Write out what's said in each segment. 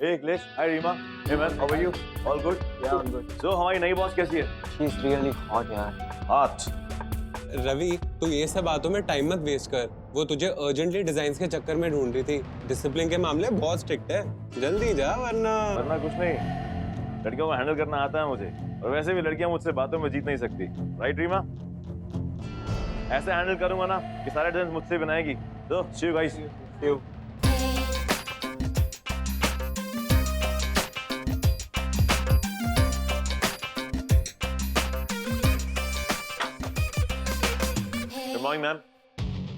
Hey Akhilesh, hi Reema. Hey man, how are you? All good? Yeah, I'm good. So हमारी नई boss कैसी है? She's really hot यार. Hot. Ravi, तू ये सब बातों में टाइम मत वेस्ट कर। वो तुझे अर्जेंटली डिजाइन्स के चक्कर में ढूंढ रही थी। डिसिप्लिन के मामले बहुत स्ट्रिक्ट है। जल्दी जा वरना कुछ नहीं। लड़कियों को हैंडल करना आता है मुझे। और वैसे भी लड़कियां मुझसे बातों में जीत नहीं सकती। राइट रीमा? ऐसे हैंडल करूंगा ना कि सारे डिजाइन मुझसे बनाएगी। तो see you guys. See you. Good morning ma'am,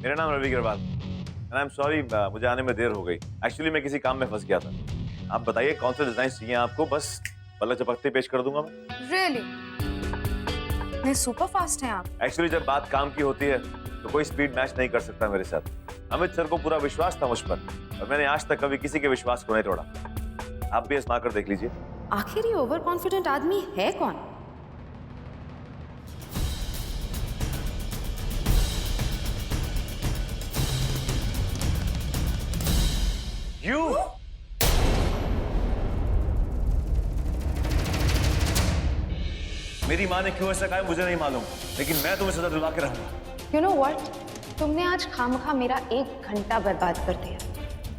मेरा नाम Ravi Agarwal and I am sorry मुझे आने में देर हो गई। एक्चुअली मैं किसी काम में फंस गया था। आप बताइए कौन से डिजाइन चाहिए आपको, बस पलक झपकते पेश कर दूंगा मैं। Really? मैं सुपर फास्ट हैं आप। एक्चुअली जब बात काम की होती है तो कोई स्पीड मैच नहीं कर सकता मेरे साथ। अमित सर को पूरा विश्वास था मुझ पर और मैंने आज तक कभी किसी के विश्वास को नहीं तोड़ा। आप भी आजमा कर देख लीजिए। आखिर ये ओवर कॉन्फिडेंट आदमी है कौन? You? मेरी माँ ने क्यों ऐसा कहा मुझे नहीं मालूम, लेकिन मैं तुम्हें सजा दिलवा के रहूंगा। You know what? तुमने आज खामखा मेरा 1 घंटा बर्बाद कर दिया।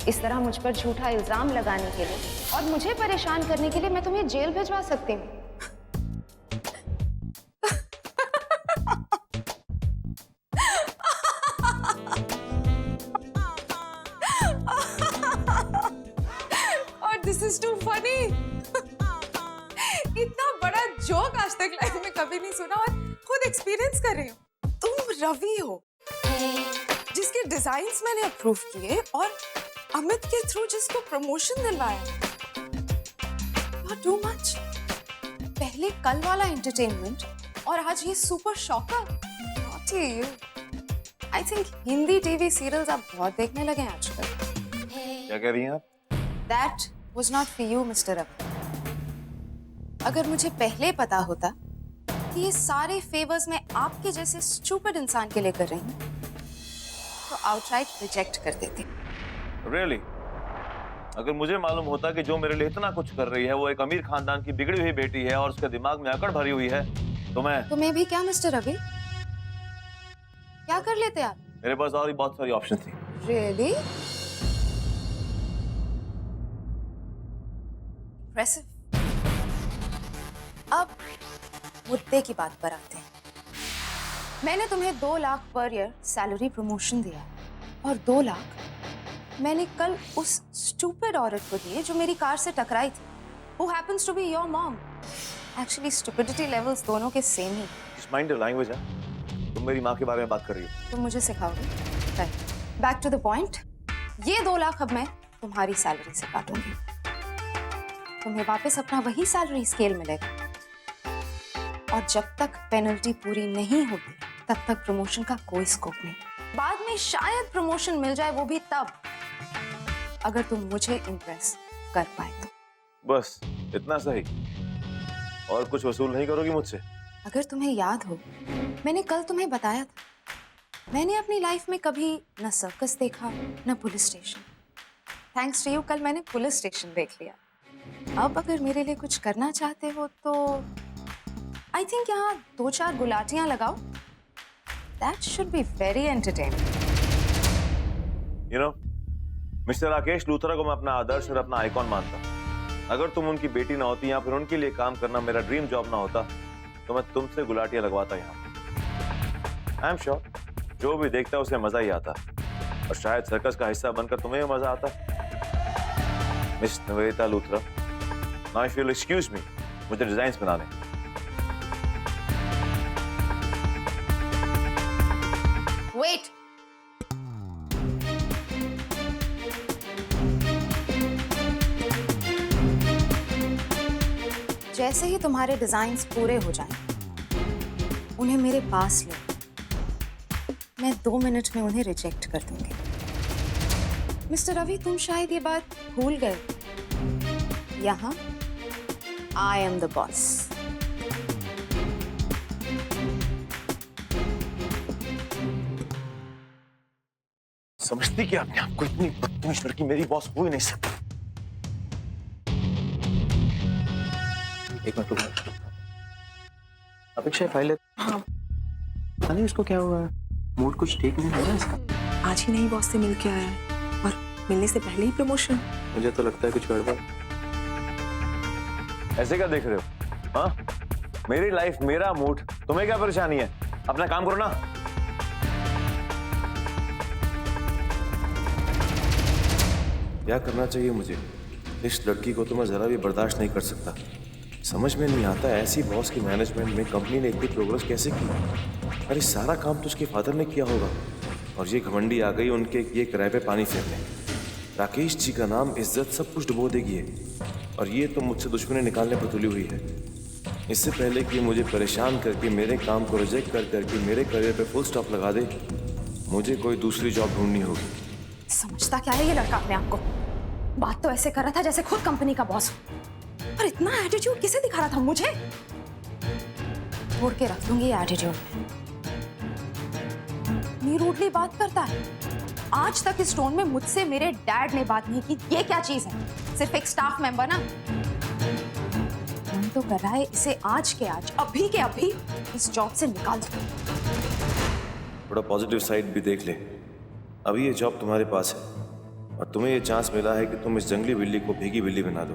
इस तरह मुझ पर झूठा इल्जाम लगाने के लिए और मुझे परेशान करने के लिए मैं तुम्हें जेल भिजवा सकती हूँ। और दिस इज टू फनी। इतना बड़ा जोक आज तक लाइफ में कभी नहीं सुना और खुद एक्सपीरियंस कर रही हूँ। तुम रवि हो जिसके डिजाइन्स मैंने अप्रूव किए और अमित के थ्रू जिसको प्रमोशन दिलवाया। Too much. पहले कल वाला एंटरटेनमेंट और आज ये super shocker. Naughty you. I think Hindi TV serials आप बहुत देखने लगे हैं आजकल। क्या कह रही हैं आप? That was not for you, Mr. Ravi. अगर मुझे पहले पता होता कि ये सारे फेवर्स मैं आपके जैसे स्टूपिड इंसान के लिए कर रही हूँ, तो आउटराइट रिजेक्ट कर देती। Really? अगर मुझे मालूम होता कि जो मेरे लिए इतना कुछ कर रही है वो एक अमीर खानदान की बिगड़ी हुई बेटी है और उसके दिमाग में अकड़ भरी हुई है, तो मैं भी क्या मिस्टर रवि? क्या कर लेते आप? मेरे पास और भी बहुत सारी ऑप्शन थी। Really? Impressive. अब मुद्दे की बात पर आते हैं। मैंने तुम्हें 2 lakh per year salary promotion दिया और 2 लाख मैंने कल उस स्टूपिड औरत को दिए जो मेरी कार से टकराई थी। Who happens to be your mom? Actually, stupidity levels दोनों के same he. Just mind your language, है? तुम मेरी माँ के बारे में बात कर रही हो। तुम मुझे सिखाओगे? Back to the point. ये 2 लाख अब मैं तुम्हारी सैलरी से काटूंगी। तुम्हें वापस अपना वही सैलरी स्केल मिलेगा और जब तक पेनल्टी पूरी नहीं होती तब तक प्रमोशन का कोई स्कोप नहीं। बाद में शायद प्रमोशन मिल जाए, वो भी तब अगर तुम मुझे इम्प्रेस कर पाए तो। बस इतना सही? और कुछ वसूल नहीं करोगी मुझसे? अगर तुम्हें याद हो, मैंने कल तुम्हें बताया था, मैंने अपनी लाइफ में कभी न सर्कस देखा न police station. Thanks to you कल मैंने पुलिस स्टेशन देख लिया। अब अगर मेरे लिए कुछ करना चाहते हो तो आई थिंक यहाँ 2-4 गुलाटियां लगाओ। That should be very entertaining. You know, mister Rakesh Luthra को मैं अपना आदर्श और अपना आइकॉन मानता। अगर तुम उनकी बेटी ना होती या फिर उनके लिए काम करना मेरा ड्रीम जॉब ना होता तो मैं तुमसे गुलाटियां लगवाता यहाँ। आई एम श्योर जो भी देखता है उसे मजा ही आता और शायद सर्कस का हिस्सा बनकर तुम्हें भी मजा आता। Miss Nivedita Luthra, now if you will excuse me, मुझे डिजाइन्स बनाने। Wait. जैसे ही तुम्हारे डिजाइन्स पूरे हो जाएं, उन्हें मेरे पास लो। मैं 2 मिनट में उन्हें रिजेक्ट कर दूंगी। मिस्टर रवि, तुम शायद ये बात भूल गए। यहाँ आई एम द बॉस। समझती क्या अपने आप को? इतनी बदतमीज लड़की मेरी बॉस हो ही नहीं सकती। एक मिनट रुको। अपेक्षा फाइल है। हाँ, पता नहीं इसको क्या हुआ है, मूड कुछ ठीक नहीं हो रहा है इसका। आज ही नई बॉस से मिल के आया है और मिलने से पहले ही प्रमोशन। मुझे तो लगता है कुछ गड़बड़। ऐसे क्या देख रहे हो? हाँ, मेरी लाइफ, मेरा मूड, तुम्हें क्या परेशानी है? अपना काम करो ना। क्या करना चाहिए मुझे? इस लड़की को तो मैं जरा भी बर्दाश्त नहीं कर सकता। समझ में नहीं आता ऐसी बॉस की मैनेजमेंट में कंपनी ने इतनी प्रोग्रेस कैसे की। अरे सारा काम तो उसके फादर ने किया होगा और ये घमंडी आ गई उनके ये किराए पे पानी फेरने। राकेश जी का नाम, इज्जत सब कुछ डुबो देगी है और ये तो मुझसे दुश्मनी निकालने पर तुली हुई है। इससे पहले कि मुझे परेशान करके मेरे काम को रिजेक्ट कर करके मेरे करियर पे फुल स्टॉप लगा दे, मुझे कोई दूसरी जॉब ढूंढनी होगी। समझता क्या है ये लड़का अपने आप को? बात तो ऐसे कर रहा था जैसे खुद कंपनी का बॉस हो। और इतना एटीट्यूड किसे दिखा रहा था? मुझे छोड़ के रख दूंगी ये एटीट्यूड। नहीं, रूडली बात करता है। आज तक इस टोन में मुझसे मेरे डैड ने बात नहीं की। ये क्या चीज है? सिर्फ एक स्टाफ मेंबर ना। मन तो कर रहा है इसे आज के आज, अभी के अभी इस जॉब से निकाल दो। थोड़ा पॉजिटिव साइड भी देख ले। अभी ये जॉब तुम्हारे पास है और तुम्हें ये चांस मिला है कि तुम इस जंगली बिल्ली को भीगी बिल्ली बना दो।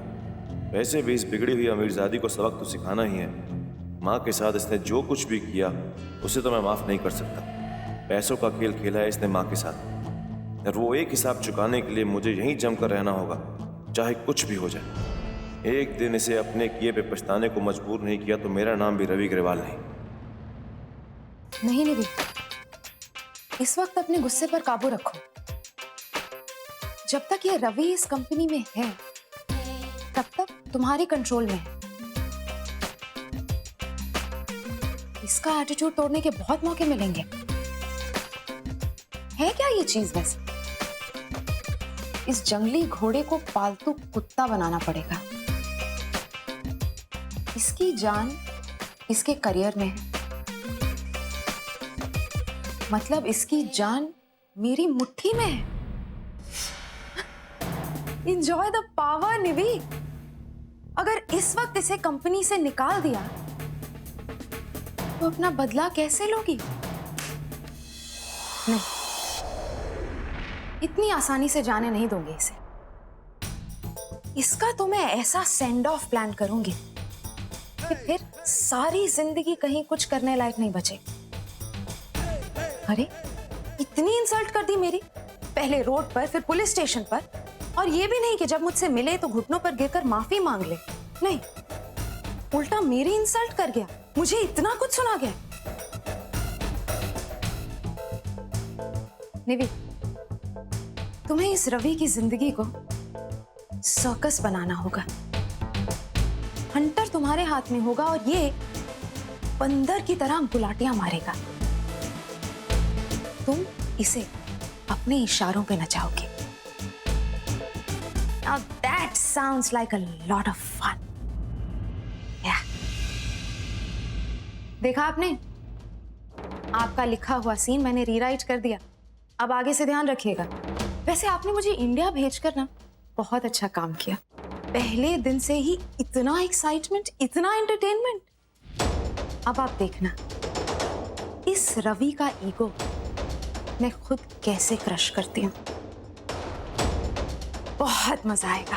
वैसे भी इस बिगड़ी हुई अमीरजादी को सबक तो सिखाना ही है। माँ के साथ इसने जो कुछ भी किया उसे तो मैं माफ नहीं कर सकता। पैसों का खेल खेला है इसने माँ के साथ और वो एक हिसाब चुकाने के लिए मुझे यहीं जमकर रहना होगा, चाहे कुछ भी हो जाए। एक दिन इसे अपने किए पे पछताने को मजबूर नहीं किया तो मेरा नाम भी रवि ग्रेवाल नहीं। नहीं निधि, इस वक्त अपने गुस्से पर काबू रखो। जब तक ये रवि इस कंपनी में है तब तक तुम्हारे कंट्रोल में है। इसका एटीट्यूड तोड़ने के बहुत मौके मिलेंगे। है क्या ये चीज वैसे? इस जंगली घोड़े को पालतू कुत्ता बनाना पड़ेगा। इसकी जान इसके करियर में है, मतलब इसकी जान मेरी मुट्ठी में है। Enjoy the power, निधि। अगर इस वक्त इसे कंपनी से निकाल दिया तो अपना बदला कैसे लोगी? नहीं, इतनी आसानी से जाने नहीं दूंगी इसे। इसका तो मैं ऐसा सेंड ऑफ प्लान करूंगी कि फिर सारी जिंदगी कहीं कुछ करने लायक नहीं बचे। अरे इतनी इंसल्ट कर दी मेरी, पहले रोड पर फिर पुलिस स्टेशन पर, और ये भी नहीं कि जब मुझसे मिले तो घुटनों पर गिरकर माफी मांग ले। नहीं, उल्टा मेरी इंसल्ट कर गया, मुझे इतना कुछ सुना गया। निधि, तुम्हें इस रवि की जिंदगी को सर्कस बनाना होगा। हंटर तुम्हारे हाथ में होगा और ये बंदर की तरह गुलाटियां मारेगा। तुम इसे अपने इशारों पे नचाओगे। Now that sounds like a lot of fun. Yeah. देखा आपने? आपका लिखा हुआ सीन मैंने रीराइट कर दिया। अब आगे से ध्यान रखिएगा। वैसे आपने मुझे इंडिया भेजकर ना बहुत अच्छा काम किया। पहले दिन से ही इतना एक्साइटमेंट, इतना एंटरटेनमेंट। अब आप देखना इस रवि का ईगो मैं खुद कैसे क्रश करती हूँ। बहुत मजा आएगा।